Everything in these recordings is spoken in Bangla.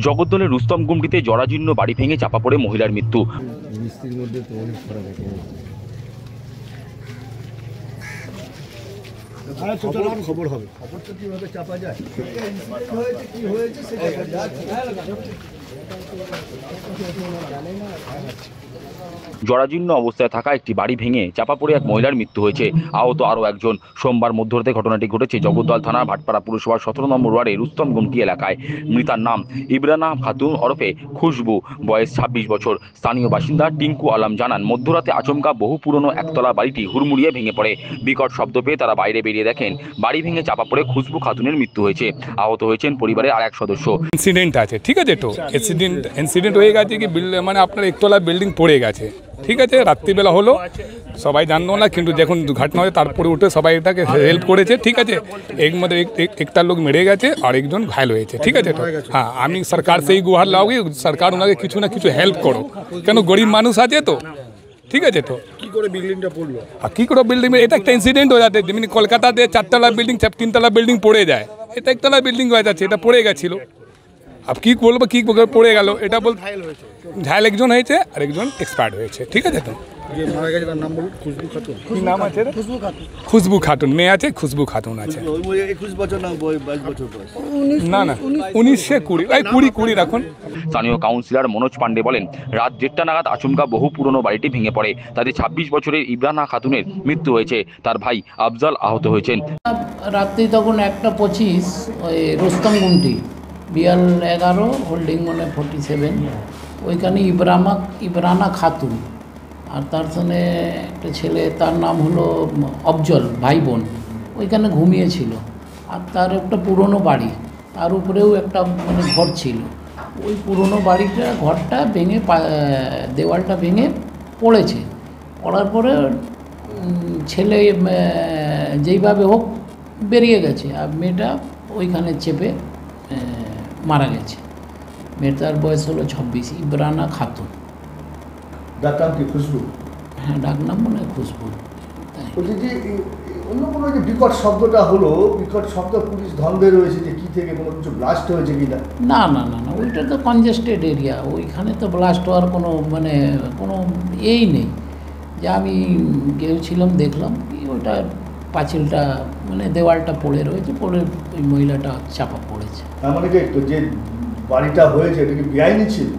জগদ্দলের রুস্তম গুমটিতে জরাজীর্ণ বাড়ি ভেঙে চাপা পড়ে মহিলার মৃত্যু। মিস্ত্রির মধ্যে তো অনেক ফারাক আছে। খবর হবে, খবরটা কিভাবে চাপা যায়, কি হয়েছে সেটা জরাজীর্ণ অবস্থায় থাকা একটি বাড়ি ভেঙে চাপা পড়ে এক মহিলার মৃত্যু হয়েছে, আহত আরও একজন। সোমবার মধ্যরাতে ঘটনাটি ঘটেছে জগদ্দল থানার ভাটপাড়া পুরসভার 17 নম্বর ওয়ার্ডে রুস্তম গুমটি এলাকায়। মৃতার নাম ইব্রানা খাতুন ওরফে খুশবু, বয়স 26 বছর। স্থানীয় বাসিন্দা টিঙ্কু আলম জানান, মধ্যরাতে আচমকা বহু পুরনো একতলা বাড়িটি হুড়মুড়িয়ে ভেঙে পড়ে। বিকট শব্দ পেয়ে তারা বাইরে বেরিয়ে দেখেন বাড়ি ভেঙে চাপা পড়ে খুশবু খাতুনের মৃত্যু হয়েছে। আহত হয়েছেন পরিবারের আর এক সদস্য। ইনসিডেন্ট আছে, ঠিক আছে, তো ইনসিডেন্ট হয়ে গেছে কি মানে আপনার একতলা বিল্ডিং পড়ে গেছে, ঠিক আছে, রাত্রিবেলা হলো, সবাই জানতো না, কিন্তু যখন ঘটনা হয় তারপরে উঠে সবাই এটাকে হেল্প করেছে, ঠিক আছে। এর মধ্যে একটা লোক মেরে গেছে আর একজন ঘায়ল হয়েছে, ঠিক আছে। তো হ্যাঁ, আমি সরকার সেই গুহার লাউকি, সরকার ওনাকে কিছু না কিছু হেল্প করো, কেন গরিব মানুষ আছে তো, ঠিক আছে। তো কি করে বিল্ডিংটা পড়লো, কি করে বিল্ডিং, এটা একটা ইনসিডেন্ট হয়ে যাচ্ছে, যেমনি কলকাতাতে 4তলা বিল্ডিং 3তলা বিল্ডিং পড়ে যায়, এটা একতলা বিল্ডিং হয়ে যাচ্ছে, এটা পড়ে গেছিলো। अब কি বলবো, কি পড়ে গেল, এটা বল ঘায়ল একজন হয়েছে আর একজন এক্সপায়ার্ড হয়েছে, ঠিক আছে। তো যে মারা গেছে তার নাম বলুন। খুশবু খাতুন। কি নাম আছে? খুশবু খাতুন মেয়ে আছে, খুশবু খাতুন আছে। 21 বছর না 22 বছর বয়স? না না, 19-20 রাখুন। স্থানীয় কাউন্সিলর মনোজ পান্ডে বলেন, রাত 1টা নাগাদ আচমকা বহু পুরনো বাড়িটি ভেঙে পড়ে। তাতে 26 বছরের ইব্রানা খাতুনের মৃত্যু হয়েছে, তার ভাই আফজাল আহত হয়েছেন। রাত্রি তখন 1:25, ওই রুস্তম গুমটি BL11 হোল্ডিং মানে 47, ওইখানে ইব্রানা খাতুন আর তার সঙ্গে একটা ছেলে, তার নাম হলো আফজল, ভাই বোন, ওইখানে ঘুমিয়েছিল। আর তার একটা পুরনো বাড়ি, তার উপরেও একটা মানে ঘর ছিল। ওই পুরনো বাড়িটা, ঘরটা ভেঙে, দেওয়ালটা ভেঙে পড়েছে। পড়ার পরে ছেলে যেইভাবে হোক বেরিয়ে গেছে, আর মেয়েটা ওইখানে চেপে মারা গেছে। মেয়েটার বয়স হলো 26, ইব্রানা খাতুন। ডাক নাম কি খুশবু? হ্যাঁ, ডাক নাম মনে হয় খুশবু। বলছি যে অন্য কোনো যে বিকট শব্দটা হলো, বিকট শব্দ পুলিশ ধন্দে রয়েছে যে কি থেকে কোনো কিছু ব্লাস্ট হয়েছে কিনা? না না না না, ওইটা তো কনজেস্টেড এরিয়া, ওইখানে তো ব্লাস্ট হওয়ার কোনো মানে কোনো এই নেই। যে আমি গিয়েছিলাম, দেখলাম কি ওইটা পাঁচিলটা মানে দেওয়ালটা পড়ে রয়েছে, পড়ে ওই মহিলাটা চাপা পড়েছে। তার মানে কি যে বাড়িটা হয়েছে এটা কি বেআইনি ছিল?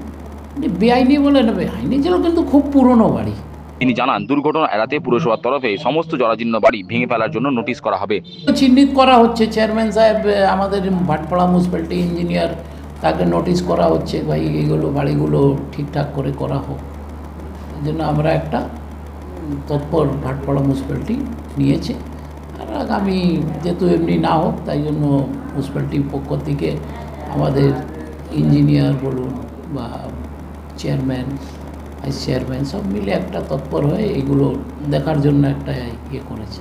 বেআইনি বলে না, বেআইনি ছিল, কিন্তু খুব পুরনো বাড়ি। তিনি জানান, দুর্ঘটনা এড়াতে পুরসভার তরফে সমস্ত জরাজীর্ণ বাড়ি ভেঙে ফেলার জন্য নোটিশ করা হবে। চিহ্নিত করা হচ্ছে, চেয়ারম্যান সাহেব, আমাদের ভাটপাড়া মিউনিসিপ্যালিটি ইঞ্জিনিয়ার, তাকে নোটিশ করা হচ্ছে, ভাই এইগুলো বাড়িগুলো ঠিকঠাক করে করা হোক। এই জন্য আমরা একটা তৎপর ভাটপাড়া মিউনিসিপ্যালিটি নিয়েছে। আর আগামী যেহেতু এমনি না হোক, তাই জন্য মিউনিসিপ্যালিটির পক্ষ থেকে আমাদের ইঞ্জিনিয়ার বলুন বা চেয়ারম্যান, ভাইস চেয়ারম্যান সব মিলে একটা তৎপর হয়ে এইগুলো দেখার জন্য একটা ইয়ে করেছে।